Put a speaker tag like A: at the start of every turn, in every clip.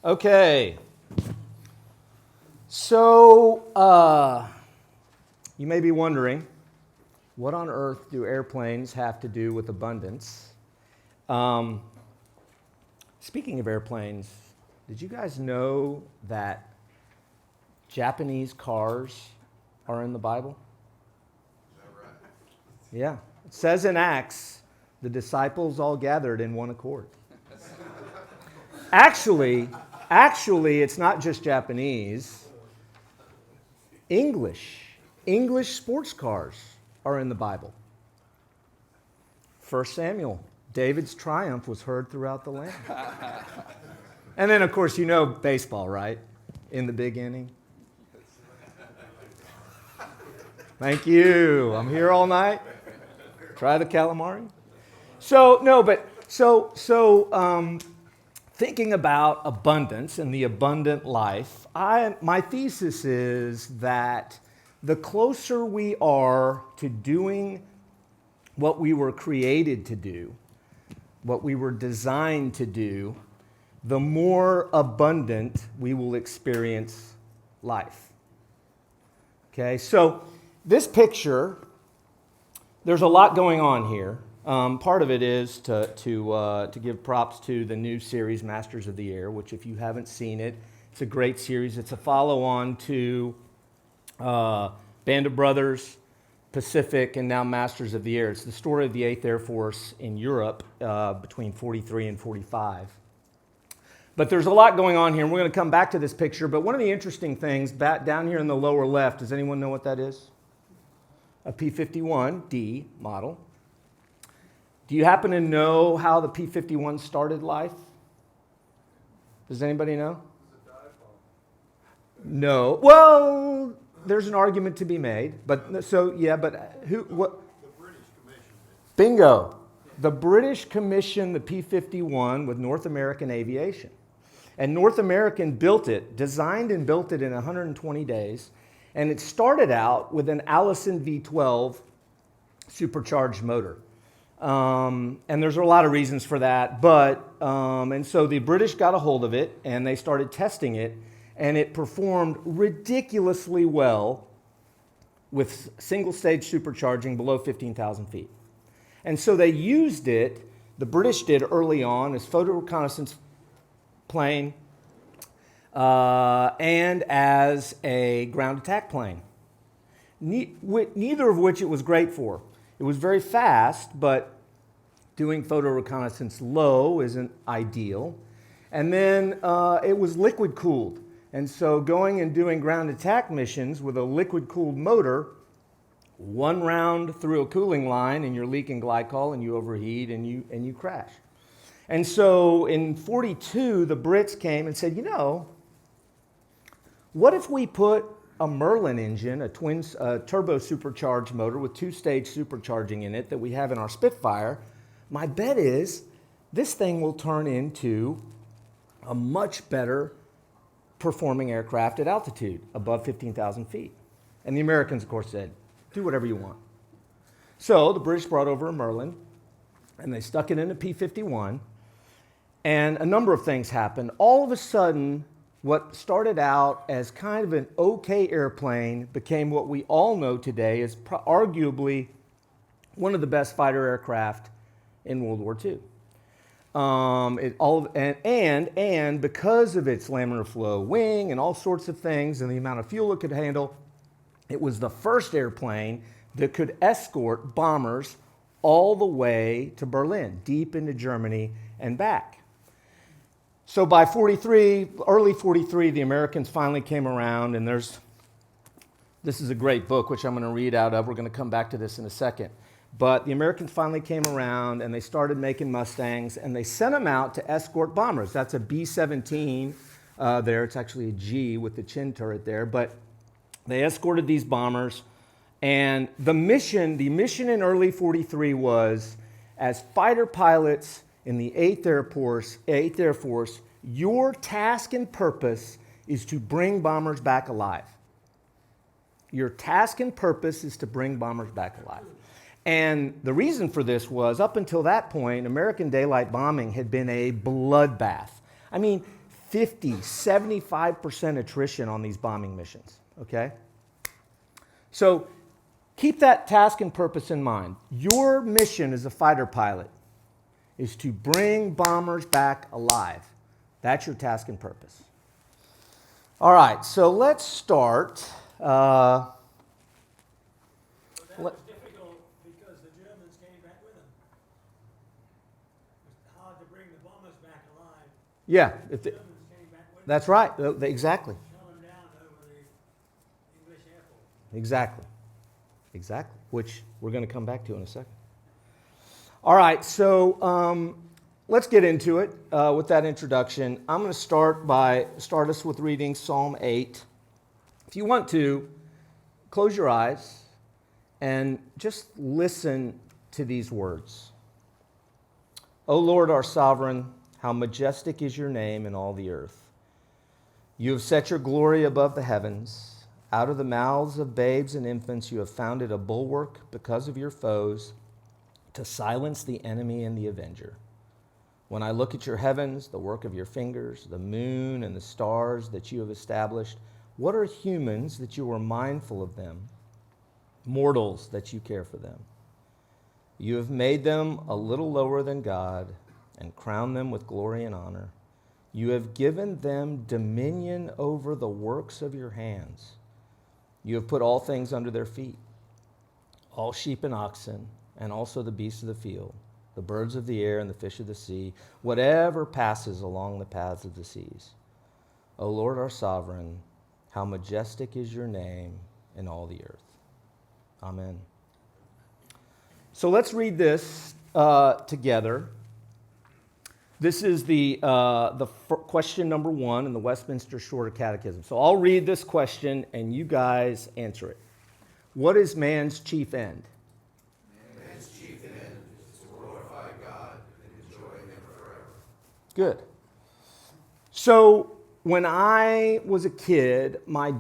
A: Okay. So, you may be wondering, what on earth do airplanes have to do with abundance? Speaking of airplanes, did you guys know that Japanese cars are in the Bible?
B: Is that right?
A: Yeah. It says in Acts, the disciples all gathered in one accord. Actually, it's not just Japanese. English sports cars are in the Bible. 1 Samuel, David's triumph was heard throughout the land. And then, of course, you know baseball, right? In the big inning. Thank you. I'm here all night. Try the calamari. Thinking about abundance and the abundant life, my thesis is that the closer we are to doing what we were created to do, what we were designed to do, the more abundant we will experience life. Okay, so this picture, there's a lot going on here. Part of it is to give props to the new series, Masters of the Air, which if you haven't seen it, it's a great series. It's a follow-on to Band of Brothers, Pacific, and now Masters of the Air. It's the story of the 8th Air Force in Europe between 43 and 45. But there's a lot going on here, and we're going to come back to this picture. But one of the interesting things, down here in the lower left, does anyone know what that is? A P-51D model. Do you happen to know how the P-51 started life? Does anybody know? No. Well, there's an argument to be made. But who? What?
B: The British commissioned it.
A: Bingo. The British commissioned the P-51 with North American Aviation. And North American designed and built it in 120 days. And it started out with an Allison V12 supercharged motor. And there's a lot of reasons for that. And so the British got a hold of it and they started testing it. And it performed ridiculously well with single stage supercharging below 15,000 feet. And so they used it, the British did early on, as photo reconnaissance plane and as a ground attack plane. Neither of which it was great for. It was very fast, but doing photo reconnaissance low isn't ideal. And then it was liquid cooled. And so going and doing ground attack missions with a liquid cooled motor, one round through a cooling line and you're leaking glycol and you overheat and you crash. And so in 42, the Brits came and said, what if we put a Merlin engine, a turbo supercharged motor with two-stage supercharging in it that we have in our Spitfire? My bet is this thing will turn into a much better performing aircraft at altitude above 15,000 feet. And the Americans, of course, said, do whatever you want. So the British brought over a Merlin, and they stuck it in a P-51, and a number of things happened. All of a sudden, what started out as kind of an okay airplane became what we all know today as arguably one of the best fighter aircraft in World War II. And because of its laminar flow wing and all sorts of things and the amount of fuel it could handle, it was the first airplane that could escort bombers all the way to Berlin, deep into Germany and back. So by early 43, the Americans finally came around, and this is a great book, which I'm going to read out of. We're going to come back to this in a second. But the Americans finally came around, and they started making Mustangs, and they sent them out to escort bombers. That's a B-17 there. It's actually a G with the chin turret there. But they escorted these bombers, and the mission in early 43 was, as fighter pilots in the 8th Air Force, your task and purpose is to bring bombers back alive. Your task and purpose is to bring bombers back alive. And the reason for this was, up until that point, American daylight bombing had been a bloodbath. I mean, 50, 75% attrition on these bombing missions, okay? So keep that task and purpose in mind. Your mission as a fighter pilot is to bring bombers back alive. That's your task and purpose. All right, so let's start.
C: But that was difficult because the Germans came back with them. It was hard to bring the bombers back alive.
A: Yeah,
C: The Germans came back with them.
A: that's right. Exactly.
C: Shut them down over the English airport.
A: Exactly. Which we're going to come back to in a second. All right, so let's get into it with that introduction. I'm going to start us with reading Psalm 8. If you want to, close your eyes and just listen to these words. O Lord, our sovereign, how majestic is your name in all the earth. You have set your glory above the heavens. Out of the mouths of babes and infants you have founded a bulwark because of your foes, to silence the enemy and the avenger. When I look at your heavens, the work of your fingers, the moon and the stars that you have established, what are humans that you are mindful of them, mortals that you care for them? You have made them a little lower than God and crowned them with glory and honor. You have given them dominion over the works of your hands. You have put all things under their feet, all sheep and oxen, and also the beasts of the field, the birds of the air and the fish of the sea, whatever passes along the paths of the seas. O Lord, our sovereign, how majestic is your name in all the earth. Amen. So let's read this together. This is the question number 1 in the Westminster Shorter Catechism. So I'll read this question and you guys answer it. What is man's chief end?
B: Man's chief end is to glorify God and enjoy Him forever.
A: Good. So when I was a kid, I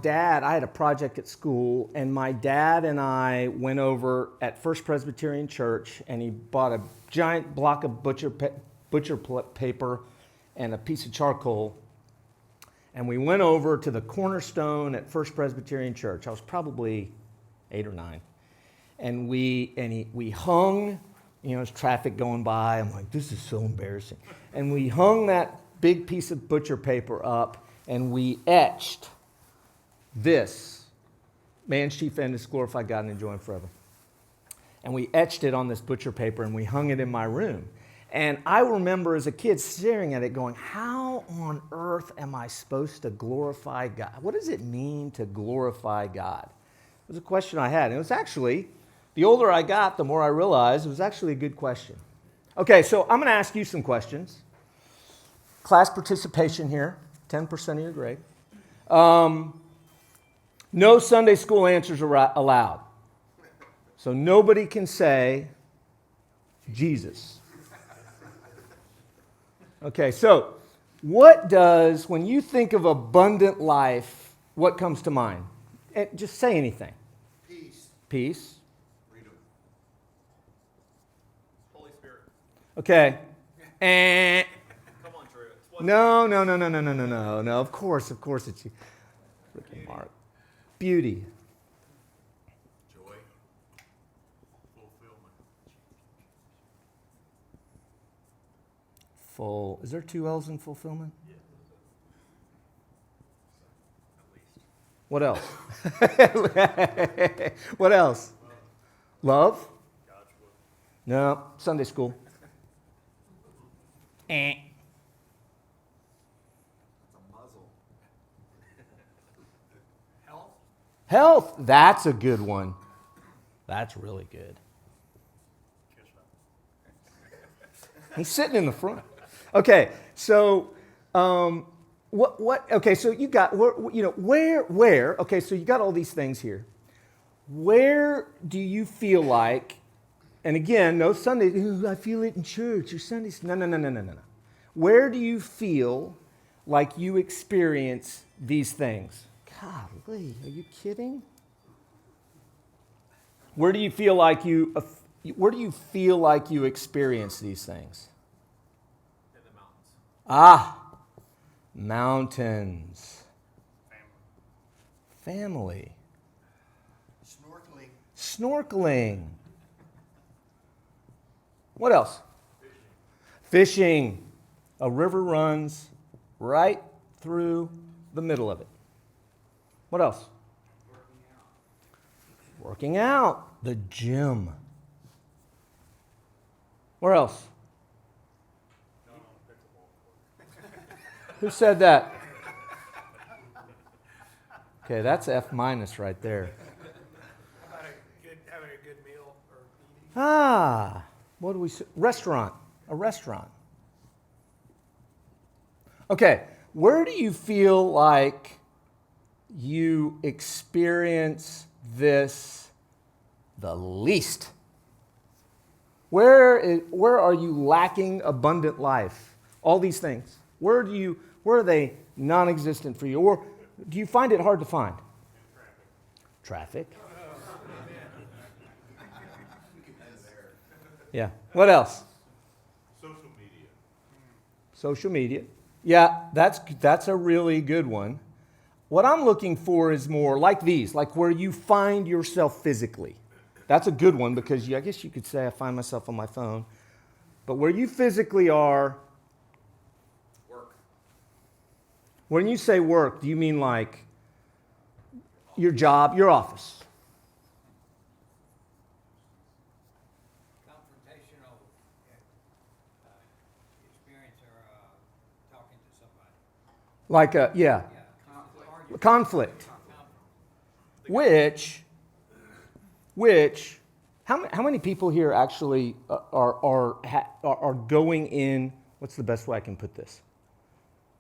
A: had a project at school, and my dad and I went over at First Presbyterian Church, and he bought a giant block of butcher paper and a piece of charcoal, and we went over to the cornerstone at First Presbyterian Church. I was probably 8 or 9, and we hung, there's traffic going by. I'm like, this is so embarrassing. And we hung that big piece of butcher paper up, and we etched this: man's chief end is to glorify God and enjoy Him forever. And we etched it on this butcher paper, and we hung it in my room. And I remember as a kid staring at it going, how on earth am I supposed to glorify God? What does it mean to glorify God? It was a question I had. And it was actually, the older I got, the more I realized it was actually a good question. Okay, so I'm going to ask you some questions. Class participation here, 10% of your grade. No Sunday school answers are allowed. So nobody can say Jesus. Okay, so when you think of abundant life, what comes to mind? Just say anything.
B: Peace.
A: Peace.
B: Freedom.
D: Holy Spirit.
A: Okay.
D: Come on, Drew.
A: No. Of course it's you. Freaking Mark. Beauty.
B: Joy. Fulfillment.
A: Is there 2 L's in fulfillment?
D: Yeah. At least.
A: What else? What else? Love?
D: God's will.
A: No. Sunday school.
B: It's a muzzle.
D: Health.
A: Health. That's a good one. That's really good. He's sitting in the front. Okay, so okay, so you got where? Okay, so you got all these things here. Where do you feel like? And again, no Sunday. I feel it in church or Sundays. No. Where do you feel like you experience these things? Golly, are you kidding? Where do you feel like you experience these things?
D: In the mountains.
A: Mountains. Family.
B: Snorkeling.
A: Snorkeling. What else? Fishing. A river runs right through the middle of it. What else? Working out. The gym. Where else? Who said that? Okay, that's F minus right there.
D: How about having a good meal or eating?
A: Ah, what do we say? Restaurant. A restaurant. Okay, where do you feel like you experience this the least? Where are you lacking abundant life? All these things. Where are they non-existent for you? Or do you find it hard to find? Traffic. Yeah. What else?
E: Social media.
A: Social media. Yeah, that's a really good one. What I'm looking for is more like these, like where you find yourself physically. That's a good one because I guess you could say I find myself on my phone. But where you physically are.
D: Work.
A: When you say work, do you mean like your job, your office?
F: Confrontational experience or talking to somebody.
A: Like a, yeah,
F: Conflict.
A: conflict. Which, how many people here actually are going in, what's the best way I can put this?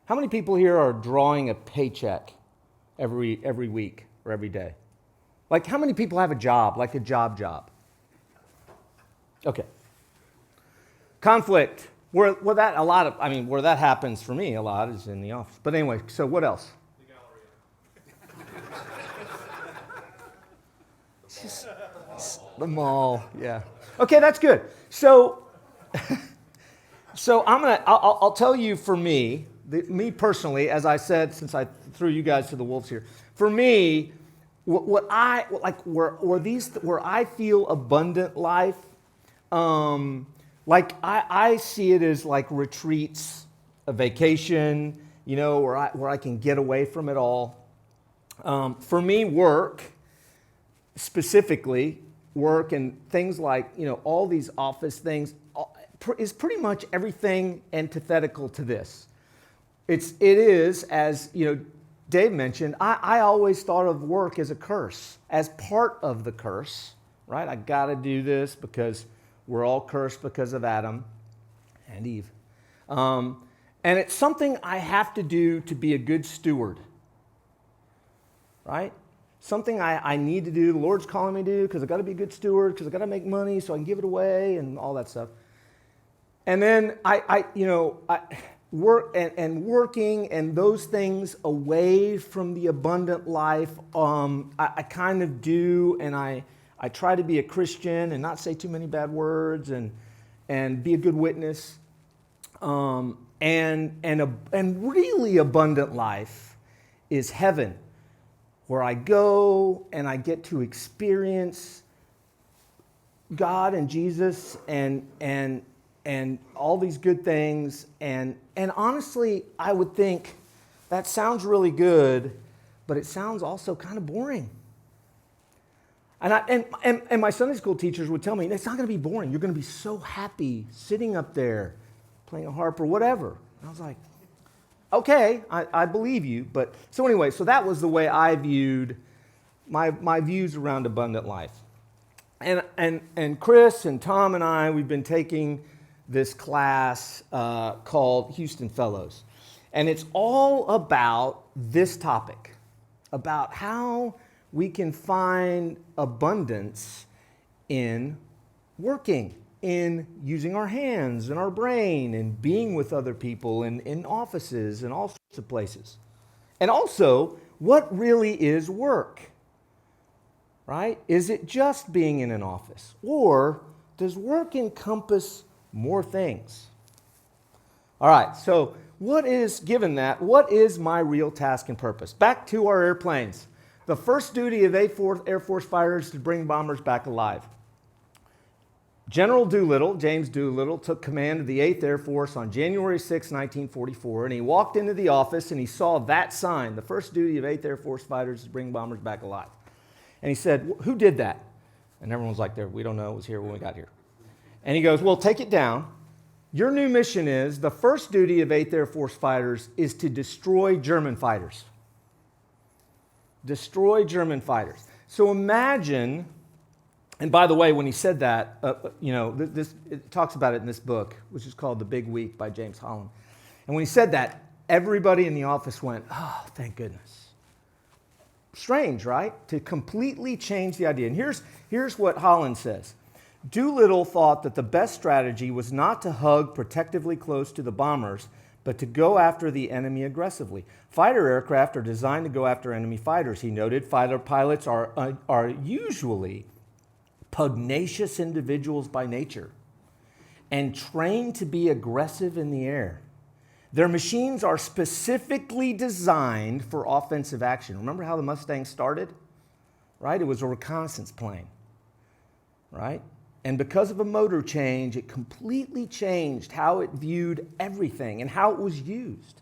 A: How many people here are drawing a paycheck every week or every day? Like how many people have a job, like a job? Okay. Conflict. Where that happens for me a lot is in the office. But anyway, so what else? The mall, yeah. Okay, that's good. So I'll tell you for me, me personally, as I said, since I threw you guys to the wolves here, for me, where I feel abundant life, like I see it as like retreats, a vacation, where I can get away from it all. For me, specifically work and things like, all these office things is pretty much everything antithetical to this. It is, as Dave mentioned, I always thought of work as a curse, as part of the curse, right? I got to do this because we're all cursed because of Adam and Eve. And it's something I have to do to be a good steward, right? Something I need to do, the Lord's calling me to do because I got to be a good steward, because I got to make money so I can give it away and all that stuff. And then I work and working and those things away from the abundant life, I kind of do, and I try to be a Christian and not say too many bad words and be a good witness. And really abundant life is heaven, where I go and I get to experience God and Jesus and all these good things. And honestly, I would think that sounds really good, but it sounds also kind of boring. And my Sunday school teachers would tell me, it's not going to be boring. You're going to be so happy sitting up there playing a harp or whatever. And I was like, okay, I believe you. But so anyway, so that was the way I viewed my views around abundant life. And Chris and Tom and I, we've been taking this class called Houston Fellows. And it's all about this topic, about how we can find abundance in working, in using our hands and our brain and being with other people and in offices and all sorts of places. And also, what really is work? Right? Is it just being in an office? Or does work encompass more things? All right, so what is, given that, what is my real task and purpose? Back to our airplanes. The first duty of Air Force fighters is to bring bombers back alive. General Doolittle, James Doolittle, took command of the 8th Air Force on January 6, 1944, and he walked into the office and he saw that sign, the first duty of 8th Air Force fighters is to bring bombers back alive. And he said, who did that? And everyone was like, we don't know, it was here when we got here. And he goes, well, take it down. Your new mission is, the first duty of 8th Air Force fighters is to destroy German fighters. Destroy German fighters. So imagine, and by the way, when he said that, it talks about it in this book, which is called The Big Week by James Holland. And when he said that, everybody in the office went, oh, thank goodness. Strange, right? To completely change the idea. And here's what Holland says. Doolittle thought that the best strategy was not to hug protectively close to the bombers, but to go after the enemy aggressively. Fighter aircraft are designed to go after enemy fighters, he noted. Fighter pilots are usually pugnacious individuals by nature and trained to be aggressive in the air. Their machines are specifically designed for offensive action. Remember how the Mustang started? Right? It was a reconnaissance plane. Right? And because of a motor change, it completely changed how it viewed everything and how it was used.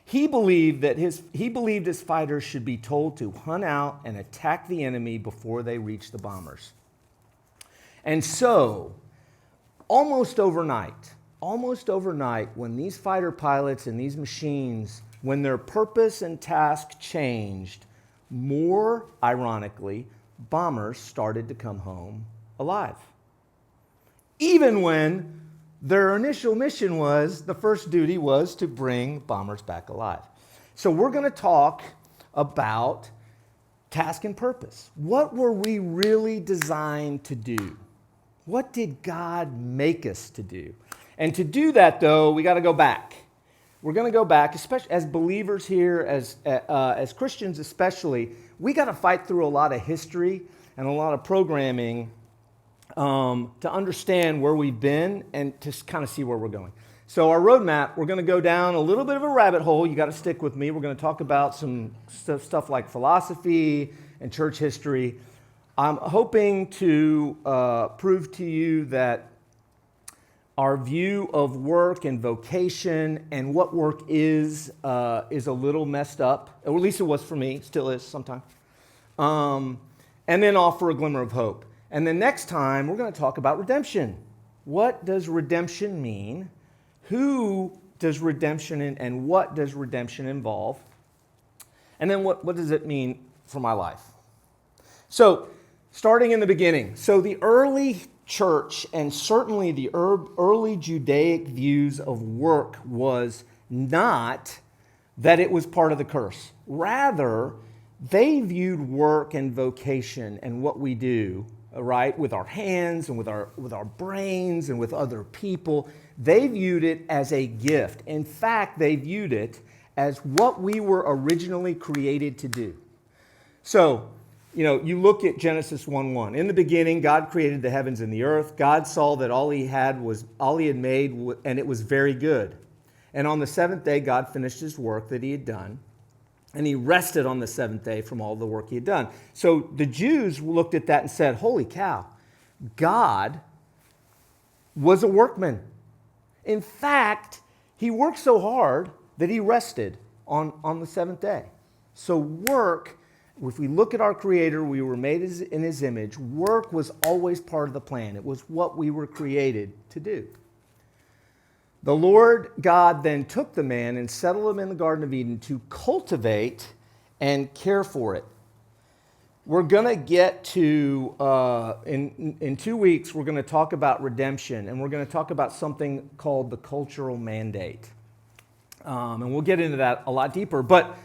A: He believed his fighters should be told to hunt out and attack the enemy before they reach the bombers. And so, almost overnight, when these fighter pilots and these machines, when their purpose and task changed, more ironically, bombers started to come home alive. Even when their initial mission was, the first duty was to bring bombers back alive. So we're going to talk about task and purpose. What were we really designed to do? What did God make us to do? And to do that, though, we got to go back. We're going to go back, especially as believers here, as Christians especially. We got to fight through a lot of history and a lot of programming to understand where we've been and to kind of see where we're going. So our roadmap, we're going to go down a little bit of a rabbit hole. You got to stick with me. We're going to talk about some stuff like philosophy and church history. I'm hoping to prove to you that our view of work and vocation and what work is a little messed up, or at least it was for me, still is sometimes. And then offer a glimmer of hope. And then next time, we're going to talk about redemption. What does redemption mean? Who does redemption and what does redemption involve? And then what does it mean for my life? So, starting in the beginning. So the early church and certainly the early Judaic views of work was not that it was part of the curse. Rather, they viewed work and vocation and what we do, right, with our hands and with our brains and with other people, they viewed it as a gift. In fact, they viewed it as what we were originally created to do. So, you look at Genesis 1:1. In the beginning, God created the heavens and the earth. God saw that all he had made, and it was very good. And on the seventh day, God finished his work that he had done. And he rested on the seventh day from all the work he had done. So the Jews looked at that and said, holy cow, God was a workman. In fact, he worked so hard that he rested on the seventh day. So work, if we look at our Creator, we were made in his image. Work was always part of the plan. It was what we were created to do. The Lord God then took the man and settled him in the Garden of Eden to cultivate and care for it. We're going to get to, in 2 weeks, we're going to talk about redemption, and we're going to talk about something called the cultural mandate. And we'll get into that a lot deeper. But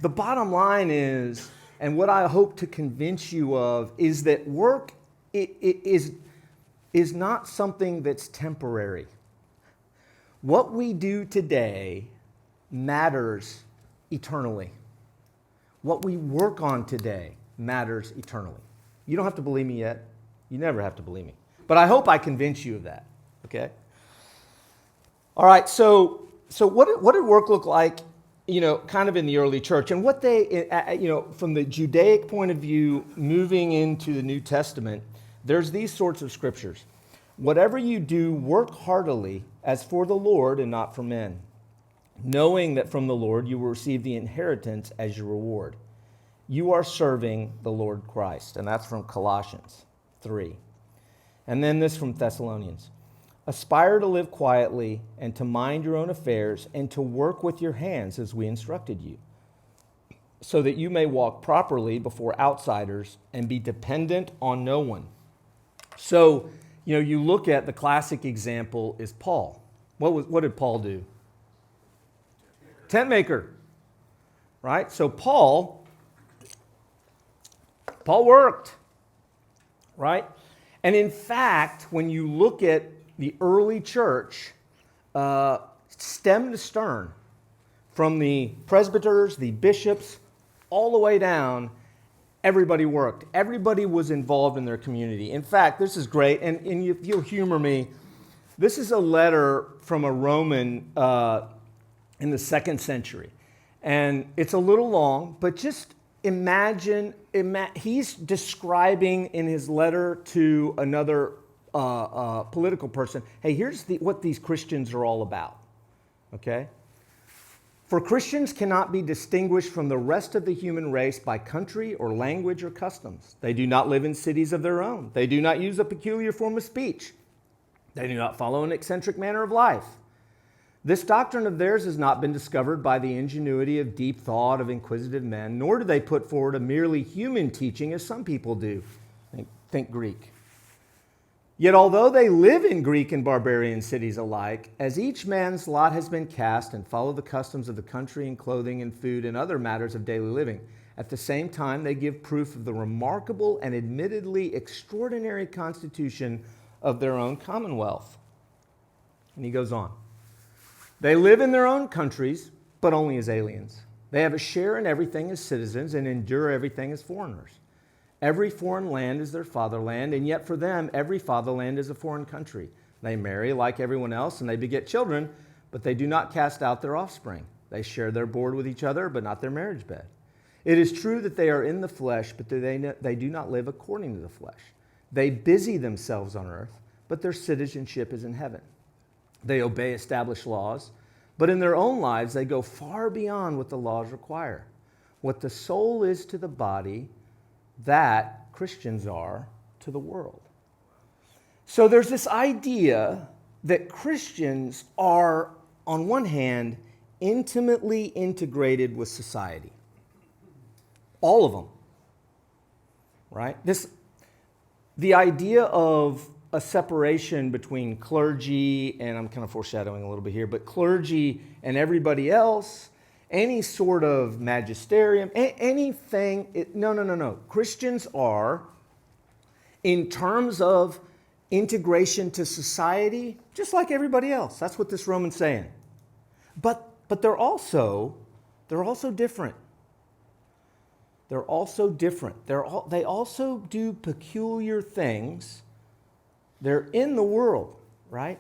A: the bottom line is, and what I hope to convince you of, is that work is not something that's temporary. What we do today matters eternally. What we work on today matters eternally. You don't have to believe me yet. You never have to believe me. But I hope I convince you of that, okay? All right, so so what did work look like, kind of in the early church? And what they, from the Judaic point of view, moving into the New Testament, there's these sorts of scriptures. Whatever you do, work heartily as for the Lord and not for men, knowing that from the Lord you will receive the inheritance as your reward. You are serving the Lord Christ. And that's from Colossians 3. And then this from Thessalonians. Aspire to live quietly and to mind your own affairs and to work with your hands as we instructed you, so that you may walk properly before outsiders and be dependent on no one. So, you look at the classic example is Paul. What did Paul do? Tent maker, right? So Paul worked, right? And in fact, when you look at the early church, stem to stern, from the presbyters, the bishops, all the way down, everybody worked. Everybody was involved in their community. In fact, this is great, and if you'll humor me, this is a letter from a Roman in the 2nd century. And it's a little long, but just imagine he's describing in his letter to another political person, hey, here's what these Christians are all about, okay? For Christians cannot be distinguished from the rest of the human race by country or language or customs. They do not live in cities of their own. They do not use a peculiar form of speech. They do not follow an eccentric manner of life. This doctrine of theirs has not been discovered by the ingenuity of deep thought of inquisitive men, nor do they put forward a merely human teaching as some people do. Think Greek. Yet although they live in Greek and barbarian cities alike, as each man's lot has been cast and follow the customs of the country in clothing and food and other matters of daily living, at the same time they give proof of the remarkable and admittedly extraordinary constitution of their own commonwealth. And he goes on. They live in their own countries, but only as aliens. They have a share in everything as citizens and endure everything as foreigners. Every foreign land is their fatherland, and yet for them, every fatherland is a foreign country. They marry like everyone else, and they beget children, but they do not cast out their offspring. They share their board with each other, but not their marriage bed. It is true that they are in the flesh, but they do not live according to the flesh. They busy themselves on earth, but their citizenship is in heaven. They obey established laws, but in their own lives they go far beyond what the laws require. What the soul is to the body, that Christians are to the world. So there's this idea that Christians are, on one hand, intimately integrated with society. All of them, right? The idea of a separation between clergy, and I'm kind of foreshadowing a little bit here, but clergy and everybody else, any sort of magisterium, anything, no. Christians are, in terms of integration to society, just like everybody else. That's what this Roman's saying. But they're also different. They're also different. They also do peculiar things. They're in the world, right?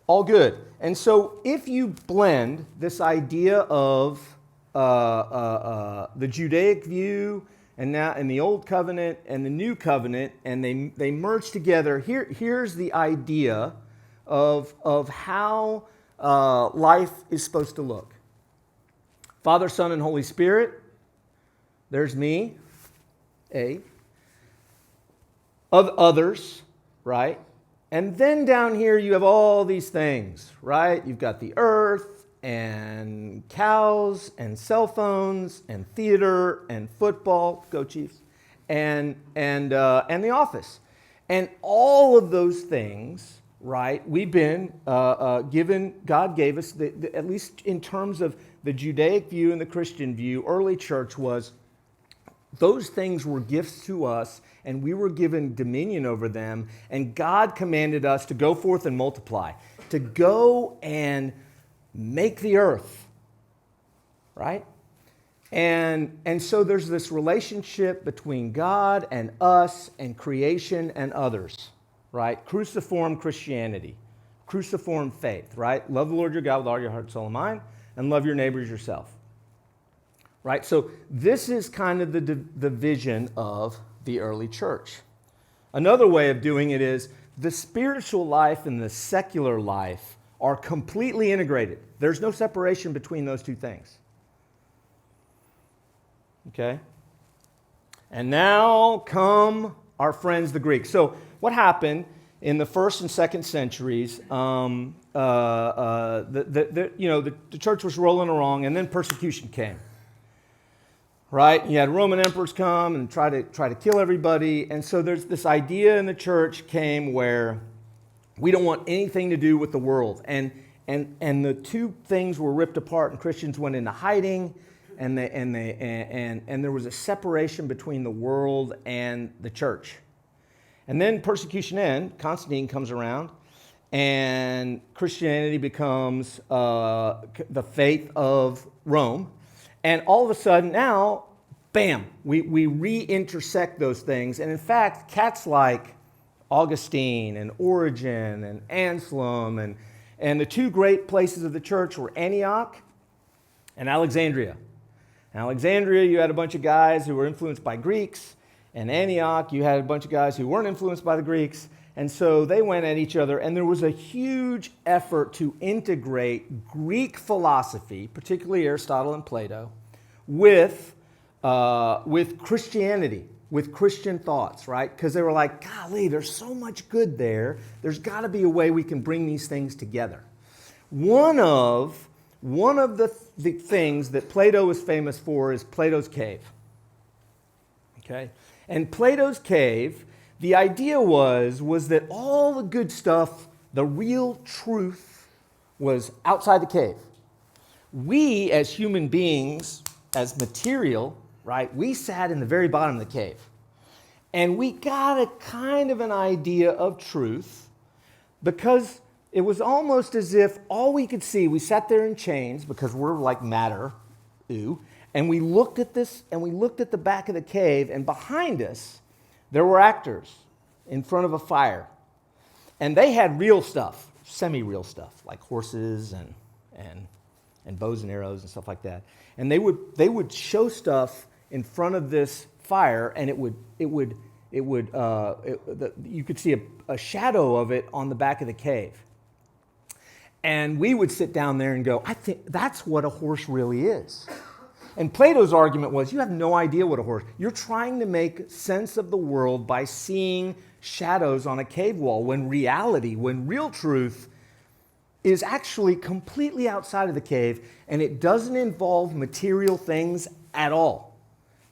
A: All good. And so if you blend this idea of the Judaic view and now in the Old Covenant and the New Covenant, and they merge together, here's the idea of how life is supposed to look. Father, Son, and Holy Spirit. There's me, of others, right? And then down here you have all these things, right? You've got the earth and cows and cell phones and theater and football, go Chiefs, and the office. And all of those things, right, we've been given, God gave us, at least in terms of the Judaic view and the Christian view, early church was, those things were gifts to us, and we were given dominion over them, and God commanded us to go forth and multiply, to go and make the earth, right? And so there's this relationship between God and us and creation and others, right? Cruciform Christianity, cruciform faith, right? Love the Lord your God with all your heart, soul, and mind, and love your neighbors yourself. Right? So this is kind of the vision of the early church. Another way of doing it is the spiritual life and the secular life are completely integrated. There's no separation between those two things. Okay? And now come our friends, the Greeks. So what happened in the first and second centuries? The church was rolling along, and then persecution came. Right? You had Roman emperors come and try to kill everybody. And so there's this idea in the church came where we don't want anything to do with the world. And the two things were ripped apart, and Christians went into hiding, and there was a separation between the world and the church. And then persecution ends, Constantine comes around, and Christianity becomes the faith of Rome. And all of a sudden now, bam, we re-intersect those things. And in fact, cats like Augustine and Origen and Anselm and the two great places of the church were Antioch and Alexandria. In Alexandria, you had a bunch of guys who were influenced by Greeks. In Antioch, you had a bunch of guys who weren't influenced by the Greeks. And so they went at each other, and there was a huge effort to integrate Greek philosophy, particularly Aristotle and Plato, with Christianity, with Christian thoughts, right? Because they were like, golly, there's so much good there. There's got to be a way we can bring these things together. One of the things that Plato is famous for is Plato's cave. Okay? And Plato's cave, the idea was that all the good stuff, the real truth, was outside the cave. We, as human beings, as material, right, we sat in the very bottom of the cave. And we got a kind of an idea of truth because it was almost as if all we could see, we sat there in chains because we're like matter, and we looked at this, and we looked at the back of the cave, and behind us, there were actors in front of a fire. And they had real stuff, semi-real stuff, like horses and bows and arrows and stuff like that. And they would show stuff in front of this fire, and you could see a shadow of it on the back of the cave. And we would sit down there and go, I think that's what a horse really is. And Plato's argument was, you have no idea what a horse. You're trying to make sense of the world by seeing shadows on a cave wall, when reality, when real truth is actually completely outside of the cave, and it doesn't involve material things at all,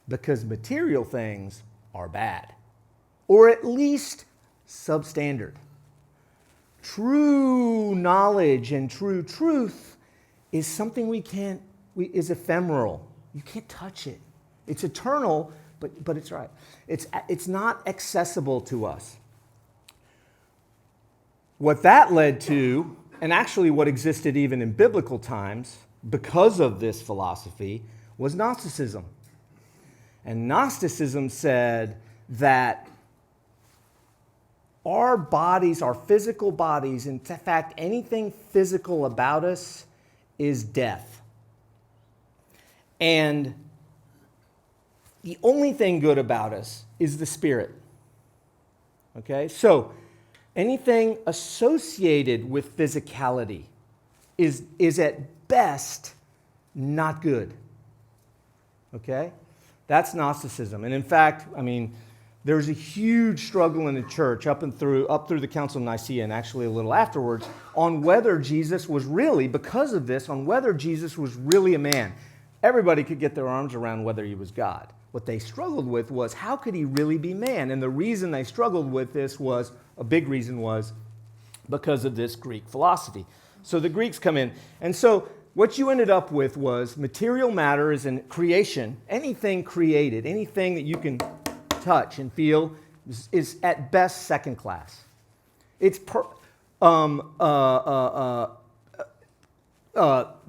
A: because material things are bad, or at least substandard. True knowledge and true truth is something is ephemeral. You can't touch it. It's eternal, but it's right. It's not accessible to us. What that led to, and actually what existed even in biblical times because of this philosophy, was Gnosticism. And Gnosticism said that our bodies, our physical bodies, in fact, anything physical about us is death. And the only thing good about us is the spirit. Okay? So anything associated with physicality is at best not good. Okay? That's Gnosticism. And in fact, there's a huge struggle in the church up through the Council of Nicaea, and actually a little afterwards, on whether Jesus was really, because of this, on whether Jesus was really a man. Everybody could get their arms around whether he was God. What they struggled with was, how could he really be man? And the reason they struggled with this was, a big reason was, because of this Greek philosophy. So the Greeks come in. And so what you ended up with was material matter is in creation. Anything created, anything that you can touch and feel is at best second class. It's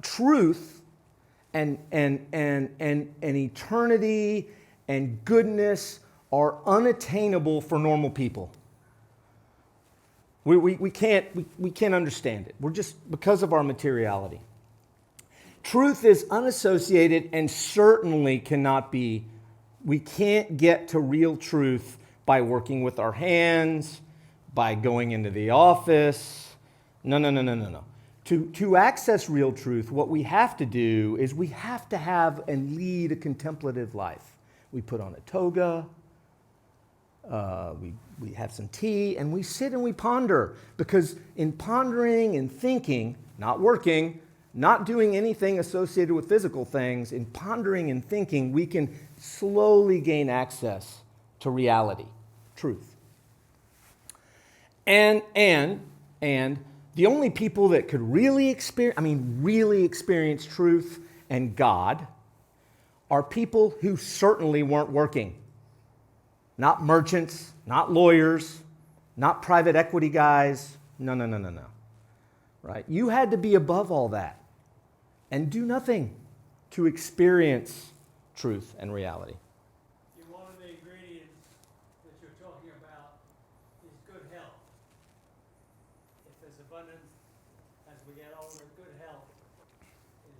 A: truth and eternity and goodness are unattainable for normal people. We can't understand it. We're just, because of our materiality. Truth is unassociated and certainly cannot be, we can't get to real truth by working with our hands, by going into the office. No. To access real truth, what we have to do is we have to have and lead a contemplative life. We put on a toga, we have some tea, and we sit and we ponder. Because in pondering and thinking, not working, not doing anything associated with physical things, in pondering and thinking, we can slowly gain access to reality, truth. And the only people that could really experience truth and God are people who certainly weren't working. Not merchants, not lawyers, not private equity guys. No. Right? You had to be above all that and do nothing to experience truth and reality.
C: One of the ingredients that you're talking about is good health. If there's abundance as we get older, good health is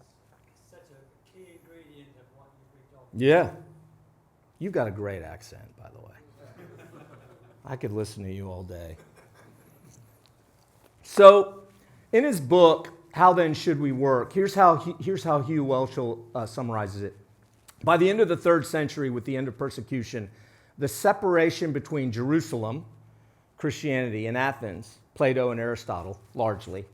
C: such a key ingredient of what you've been talking
A: Yeah. You've got a great accent, by the way. I could listen to you all day. So, in his book, How Then Should We Work? Here's how Hugh Welshel summarizes it. By the end of the 3rd century, with the end of persecution, the separation between Jerusalem, Christianity, and Athens, Plato and Aristotle, largely,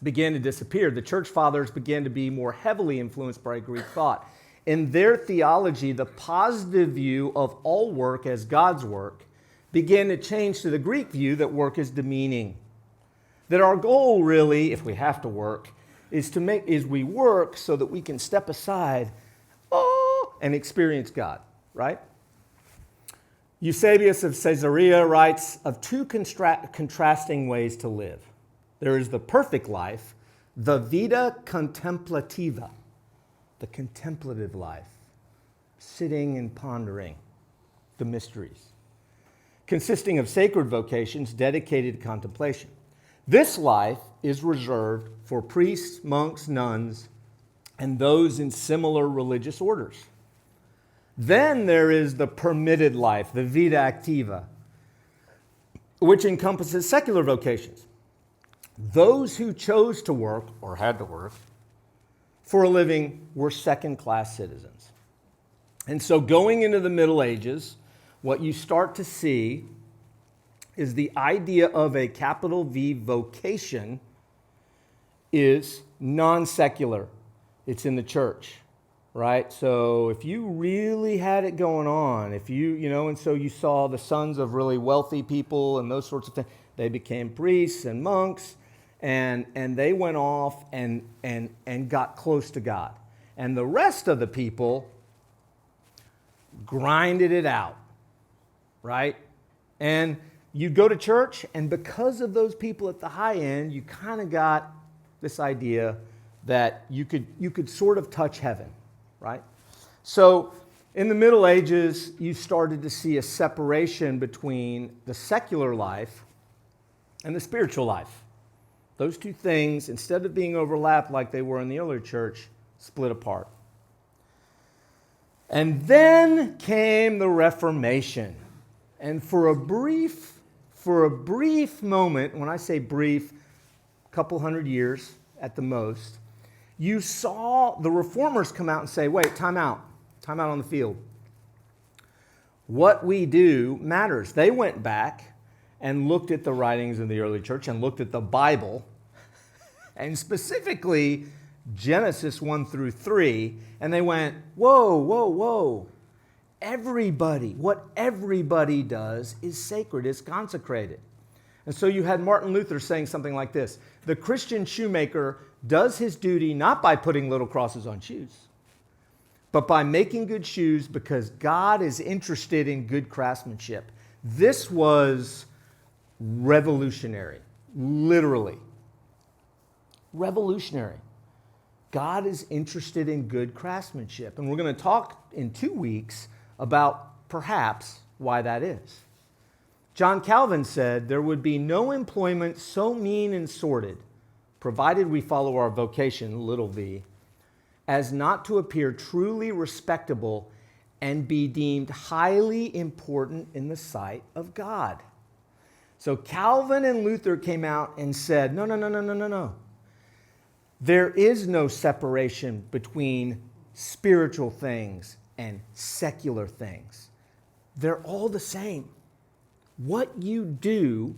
A: began to disappear. The church fathers began to be more heavily influenced by Greek thought. In their theology, the positive view of all work as God's work began to change to the Greek view that work is demeaning. That our goal really, if we have to work, is we work so that we can step aside and experience God, right? Eusebius of Caesarea writes of two contrasting ways to live. There is the perfect life, the vita contemplativa, the contemplative life, sitting and pondering the mysteries, consisting of sacred vocations dedicated to contemplation. This life is reserved for priests, monks, nuns, and those in similar religious orders. Then there is the permitted life, the vita activa, which encompasses secular vocations. Those who chose to work, or had to work, for a living were second-class citizens. And so going into the Middle Ages, what you start to see is the idea of a capital V vocation is non-secular. It's in the church, right? So if you really had it going on, and so you saw the sons of really wealthy people and those sorts of things, they became priests and monks, and they went off and got close to God. And the rest of the people grinded it out, right? And you go to church, and because of those people at the high end, you kind of got this idea that you could sort of touch heaven, right? So in the Middle Ages, you started to see a separation between the secular life and the spiritual life. Those two things, instead of being overlapped like they were in the earlier church, split apart. And then came the Reformation. And for a brief moment, when I say brief, a couple hundred years at the most, you saw the reformers come out and say, wait, time out on the field. What we do matters. They went back and looked at the writings of the early church and looked at the Bible, and specifically Genesis 1 through 3, and they went, whoa. What everybody does is sacred, is consecrated. And so you had Martin Luther saying something like this: the Christian shoemaker does his duty not by putting little crosses on shoes, but by making good shoes because God is interested in good craftsmanship. This was revolutionary, literally. Revolutionary. God is interested in good craftsmanship. And we're going to talk in 2 weeks about perhaps why that is. John Calvin said there would be no employment so mean and sordid, provided we follow our vocation, little v, as not to appear truly respectable and be deemed highly important in the sight of God. So Calvin and Luther came out and said, no. There is no separation between spiritual things and secular things. They're all the same. What you do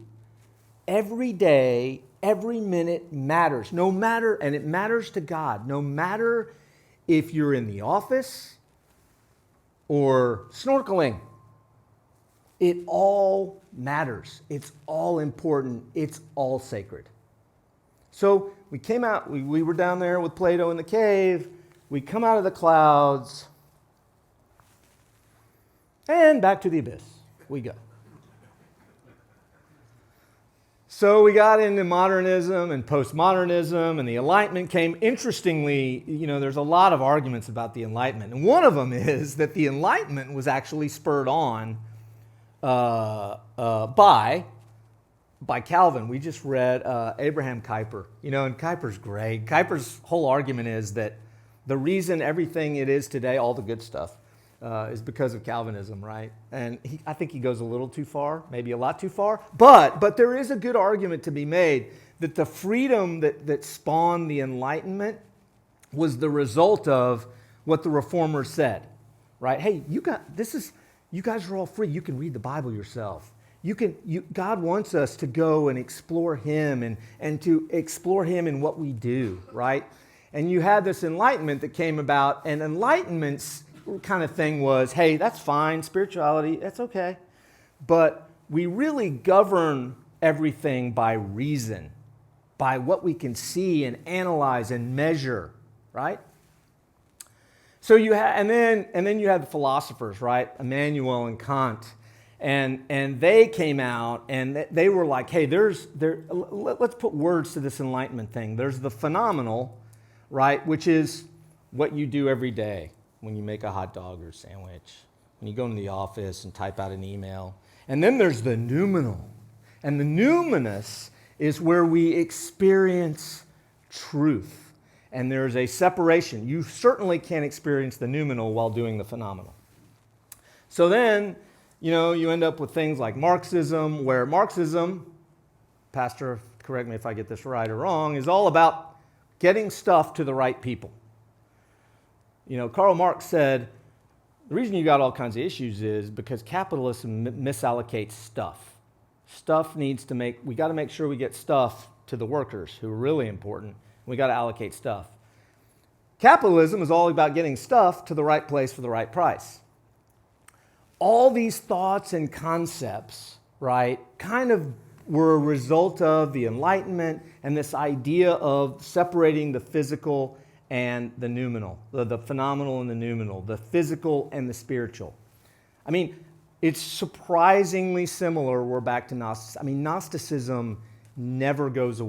A: every day, every minute matters. No matter, and it matters to God, no matter if you're in the office or snorkeling. It all matters. It's all important. It's all sacred. So we came out, we were down there with Plato in the cave. We come out of the clouds and back to the abyss we go. So we got into modernism and postmodernism, and the Enlightenment came. Interestingly, there's a lot of arguments about the Enlightenment. And one of them is that the Enlightenment was actually spurred on by Calvin. We just read Abraham Kuyper, and Kuyper's great. Kuyper's whole argument is that the reason everything it is today, all the good stuff, is because of Calvinism, right? And I think he goes a little too far, maybe a lot too far. But there is a good argument to be made that the freedom that spawned the Enlightenment was the result of what the Reformers said, right? Hey, you guys are all free. You can read the Bible yourself. God wants us to go and explore Him and to explore Him in what we do, right? And you had this Enlightenment that came about, and Enlightenment's kind of thing was, hey, that's fine, spirituality, that's okay. But we really govern everything by reason, by what we can see and analyze and measure, right? So you had, and then you had the philosophers, right? Emmanuel and Kant, and they came out and they were like, hey, let's put words to this Enlightenment thing. There's the phenomenal, right, which is what you do every day when you make a hot dog or a sandwich, when you go into the office and type out an email. And then there's the noumenal, and the numinous is where we experience truth. And there's a separation. You certainly can't experience the noumenal while doing the phenomenal. So then, you end up with things like Marxism, where Marxism, Pastor, correct me if I get this right or wrong, is all about getting stuff to the right people. Karl Marx said, the reason you got all kinds of issues is because capitalism misallocates stuff. We got to make sure we get stuff to the workers who are really important. We got to allocate stuff. Capitalism is all about getting stuff to the right place for the right price. All these thoughts and concepts, right, kind of were a result of the Enlightenment and this idea of separating the physical and the noumenal, the phenomenal and the noumenal, the physical and the spiritual. I mean, it's surprisingly similar. We're back to Gnosticism. Gnosticism never goes away.